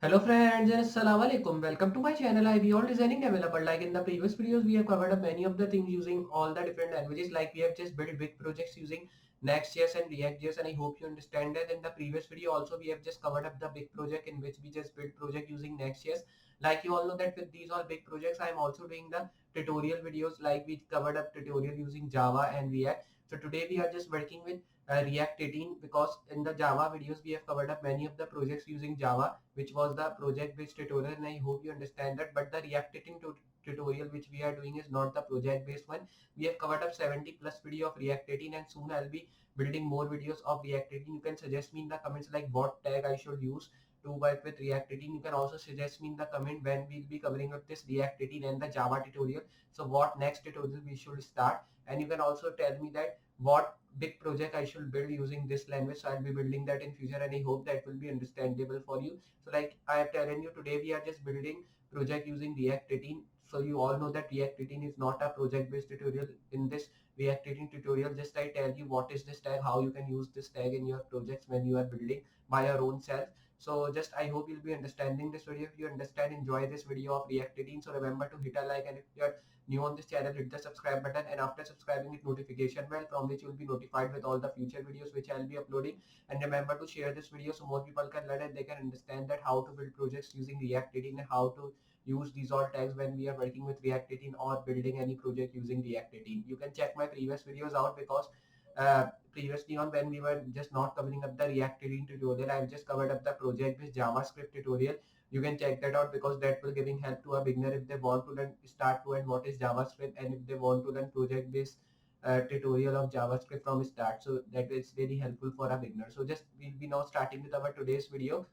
Hello friends and assalamu alaikum. Welcome to my channel. I be all designing developer. Like in the previous videos, we have covered up many of the things using all the different languages. Like we have just built big projects using Next.js and React.js, and I hope you understand that. In the previous video, also we have just covered up the big project in which we just built project using Next.js. Like you all know that with these all big projects, I am also doing the tutorial videos. Like we covered up tutorial using Java and React. So today we are just working with React 18 because in the Java videos we have covered up many of the projects using Java, which was the project based tutorial, and I hope you understand that. But the React 18 tutorial which we are doing is not the project based one. We have covered up 70 plus video of React 18, and soon I'll be building more videos of React 18. You can suggest me in the comments like what tag I should use to work with React 18. You can also suggest me in the comment when we'll be covering up this React 18 and the Java tutorial. So what next tutorial we should start, and you can also tell me that what big project I should build using this language. So I'll be building that in future, and I hope that will be understandable for you. So like I have telling you, today we are just building project using React 18. So you all know that React 18 is not a project based tutorial. In this React 18 tutorial, just I tell you what is this tag, how you can use this tag in your projects when you are building by your own self. So just I hope you'll be understanding this video. If you understand, enjoy this video of React 18. So remember to hit a like, and if you're new on this channel, hit the subscribe button, and after subscribing, hit notification bell from which you will be notified with all the future videos which I'll be uploading. And remember to share this video so more people can learn and they can understand that how to build projects using React 18 and how to use these all tags when we are working with React 18 or building any project using React 18. You can check my previous videos out because previously on when we were just not covering up the React 18 tutorial, I've just covered up the project with JavaScript tutorial. You can check that out because that will giving help to a beginner if they want to learn start to learn what is JavaScript, and if they want to learn project based tutorial of JavaScript from start. So that is very helpful for a beginner. So just we'll be now starting with our today's video.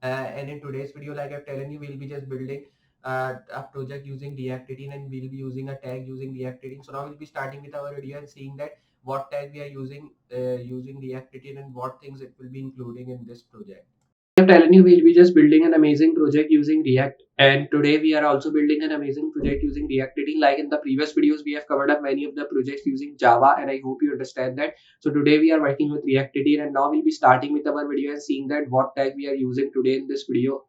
And in today's video, like I've telling you, we'll be just building a project using React 18, and we'll be using a tag using React 18. So now we'll be starting with our video and seeing that what tag we are using React 18 and what things it will be including in this project. I'm telling you, we'll be just building an amazing project using React. And today we are also building an amazing project using React 18. Like in the previous videos, we have covered up many of the projects using Java, and I hope you understand that. So today we are working with React 18, and now we'll be starting with our video and seeing that what tag we are using today in this video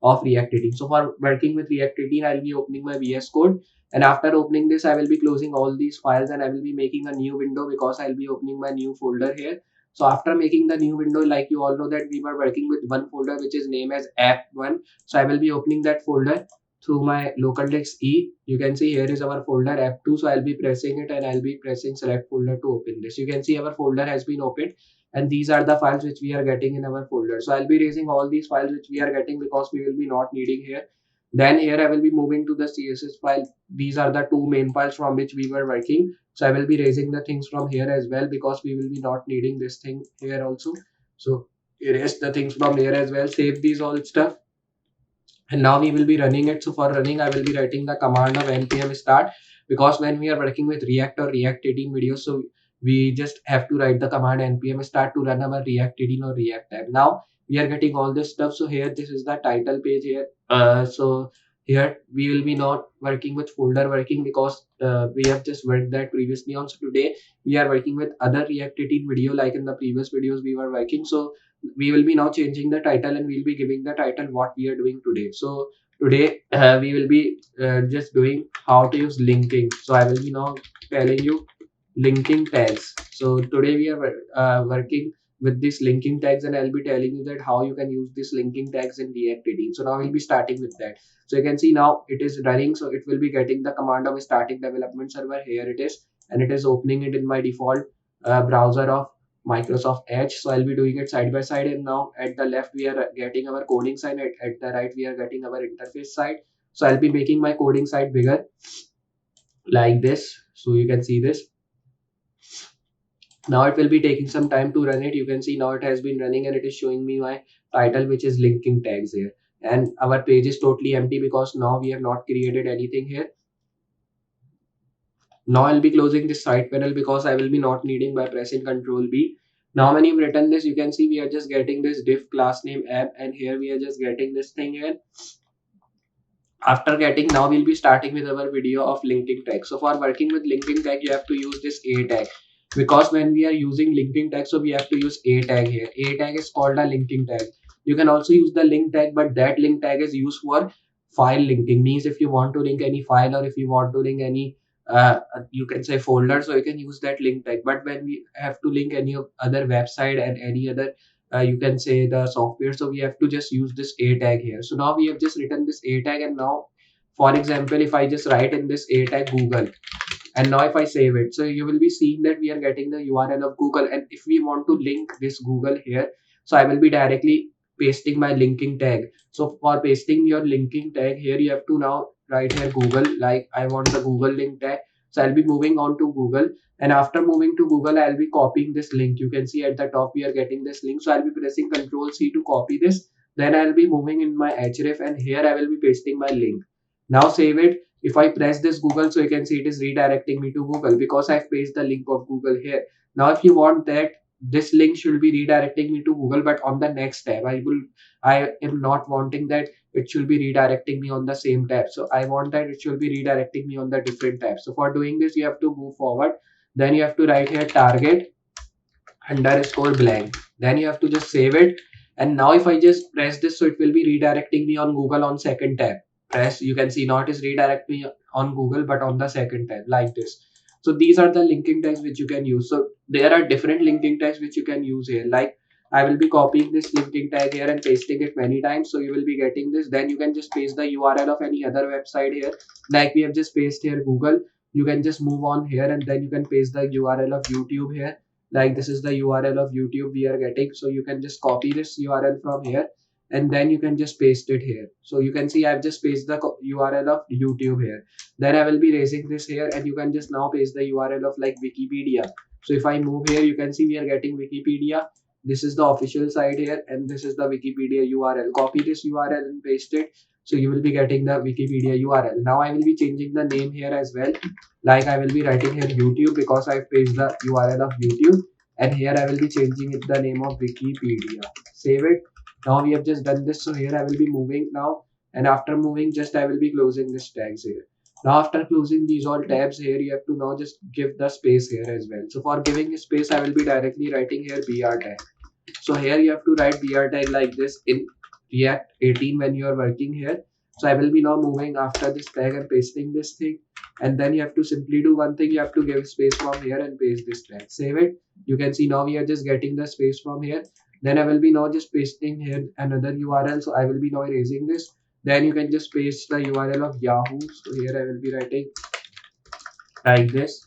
of React 18. So for working with React 18, I'll be opening my VS Code. And after opening this, I will be closing all these files, and I will be making a new window because I'll be opening my new folder here. So after making the new window, like you all know that we were working with one folder which is named as app1. So I will be opening that folder through my local disk E. You can see here is our folder app2. So I'll be pressing it and I'll be pressing select folder to open this. You can see our folder has been opened, and these are the files which we are getting in our folder. So I'll be raising all these files which we are getting because we will be not needing here. Then here I will be moving to the CSS file. These are the two main files from which we were working. So I will be raising the things from here as well because we will be not needing this thing here also. So erase the things from here as well, save these all stuff, and now we will be running it. So for running, I will be writing the command of npm start, because when we are working with React or React 18 videos, so we just have to write the command npm start to run our React 18 or React app. Now we are getting all this stuff. So here this is the title page here. So here we will be not working with folder working because we have just worked that previously on. So today we are working with other React 18 video, like in the previous videos we were working. So we will be now changing the title, and we'll be giving the title what we are doing today. So today we will be just doing how to use linking. So I will be now telling you linking tags. So today we are working with this linking tags, and I'll be telling you that how you can use this linking tags in React 18. So now we'll be starting with that. So you can see now it is running. So it will be getting the command of starting development server. Here it is, and it is opening it in my default browser of Microsoft Edge. So I'll be doing it side by side, and now at the left we are getting our coding side, at the right we are getting our interface side. So I'll be making my coding side bigger like this, so you can see this. Now it will be taking some time to run it. You can see now it has been running, and it is showing me my title which is linking tags here, and our page is totally empty because now we have not created anything here. Now I'll be closing this side panel because I will be not needing by pressing Ctrl B. Now when you've written this, you can see we are just getting this div class name app, and here we are just getting this thing here. After getting, now we'll be starting with our video of linking tag. So for working with linking tag, you have to use this a tag. because when we are using linking tag, so we have to use a tag here. A tag is called a linking tag. You can also use the link tag, but that link tag is used for file linking. Means if you want to link any file, or if you want to link any you can say folder, so you can use that link tag. But when we have to link any other website and any other you can say the software, so we have to just use this a tag here. So now we have just written this a tag, and now for example, if I just write in this a tag Google, and now if I save it, so you will be seeing that we are getting the URL of Google. And if we want to link this Google here, so I will be directly pasting my linking tag. So for pasting your linking tag here, you have to now write here Google, like I want the Google link tag. So I'll be moving on to Google, and after moving to Google, I'll be copying this link. You can see at the top we are getting this link, so I'll be pressing Ctrl C to copy this. Then I'll be moving in my href, and here I will be pasting my link. Now save it. If I press this Google, so you can see it is redirecting me to Google because I've pasted the link of Google here. Now if you want that this link should be redirecting me to Google, but on the next tab, I am not wanting that it should be redirecting me on the same tab. So I want that it should be redirecting me on the different tab. So for doing this, you have to move forward. Then you have to write here target underscore blank. Then you have to just save it. And now if I just press this, so it will be redirecting me on Google on second tab. Press, you can see now it is redirect me on Google, but on the second tab like this. So these are the linking tags which you can use. So there are different linking tags which you can use here. Like I will be copying this linking tag here and pasting it many times. So you will be getting this. Then you can just paste the URL of any other website here. Like we have just pasted here Google. You can just move on here, and then you can paste the URL of YouTube here. Like this is the URL of YouTube we are getting. So you can just copy this URL from here, and then you can just paste it here. So you can see I've just pasted the URL of YouTube here. Then I will be raising this here, and you can just now paste the URL of like Wikipedia. So if I move here, you can see we are getting Wikipedia. This is the official site here, and this is the Wikipedia URL. Copy this URL and paste it. So you will be getting the Wikipedia URL. Now I will be changing the name here as well. Like I will be writing here YouTube because I pasted the URL of YouTube, and here I will be changing it the name of Wikipedia. Save it. Now we have just done this, so here I will be moving now, and after moving, just I will be closing this tags here. Now after closing these all tabs here, you have to now just give the space here as well. So for giving space, I will be directly writing here br tag. So here you have to write br tag like this in React 18 when you are working here. So I will be now moving after this tag and pasting this thing, and then you have to simply do one thing. You have to give space from here and paste this tag. Save it. You can see now we are just getting the space from here. Then I will be now just pasting here another URL. So I will be now erasing this. Then you can just paste the URL of Yahoo. So here I will be writing like this.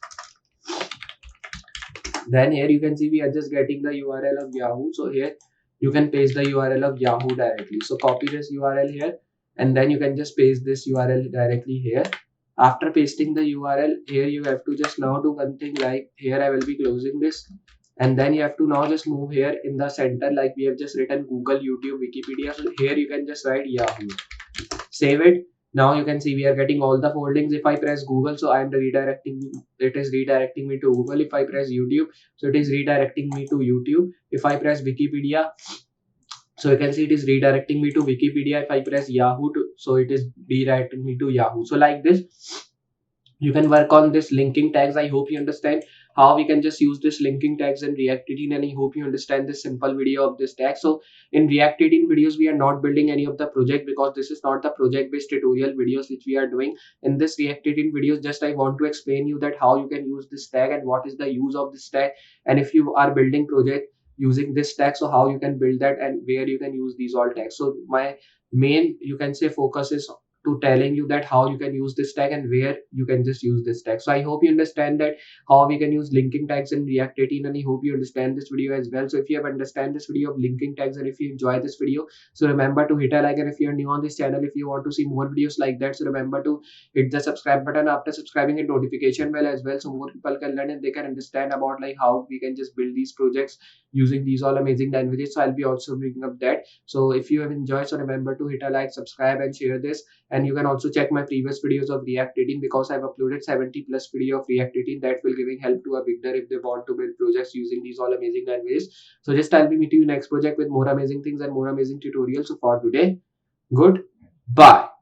Then here you can see we are just getting the URL of Yahoo. So here you can paste the URL of Yahoo directly. So copy this URL here, and then you can just paste this URL directly here. After pasting the URL here, you have to just now do one thing. Like here I will be closing this, and then you have to now just move here in the center. Like we have just written Google, YouTube, Wikipedia. So here you can just write Yahoo. Save it. Now you can see we are getting all the foldings. If I press Google, so I am redirecting, it is redirecting me to Google. If I press YouTube, so it is redirecting me to YouTube. If I press Wikipedia, so you can see it is redirecting me to Wikipedia. If I press Yahoo, so it is redirecting me to Yahoo. So like this, you can work on this linking tags. I hope you understand how we can just use this linking tags in React 18, and I hope you understand this simple video of this tag. So in React 18 videos, we are not building any of the project because this is not the project based tutorial videos which we are doing. In this React 18 videos, just I want to explain you that how you can use this tag and what is the use of this tag, and if you are building project using this tag, so how you can build that and where you can use these all tags. So my main, you can say, focus is to telling you that how you can use this tag and where you can just use this tag. So I hope you understand that how we can use linking tags in React 18, and I hope you understand this video as well. So if you have understand this video of linking tags, and if you enjoy this video, so remember to hit a like, and if you're new on this channel, if you want to see more videos like that, so remember to hit the subscribe button. After subscribing, a notification bell as well, so more people can learn and they can understand about like how we can just build these projects using these all amazing languages. So I'll be also bringing up that. So if you have enjoyed, so remember to hit a like, subscribe and share this. And you can also check my previous videos of React 18 because I've uploaded 70 plus video of React 18 that will giving help to a beginner if they want to build projects using these all amazing languages. So just I'll be meeting you next project with more amazing things and more amazing tutorials. So for today, good bye.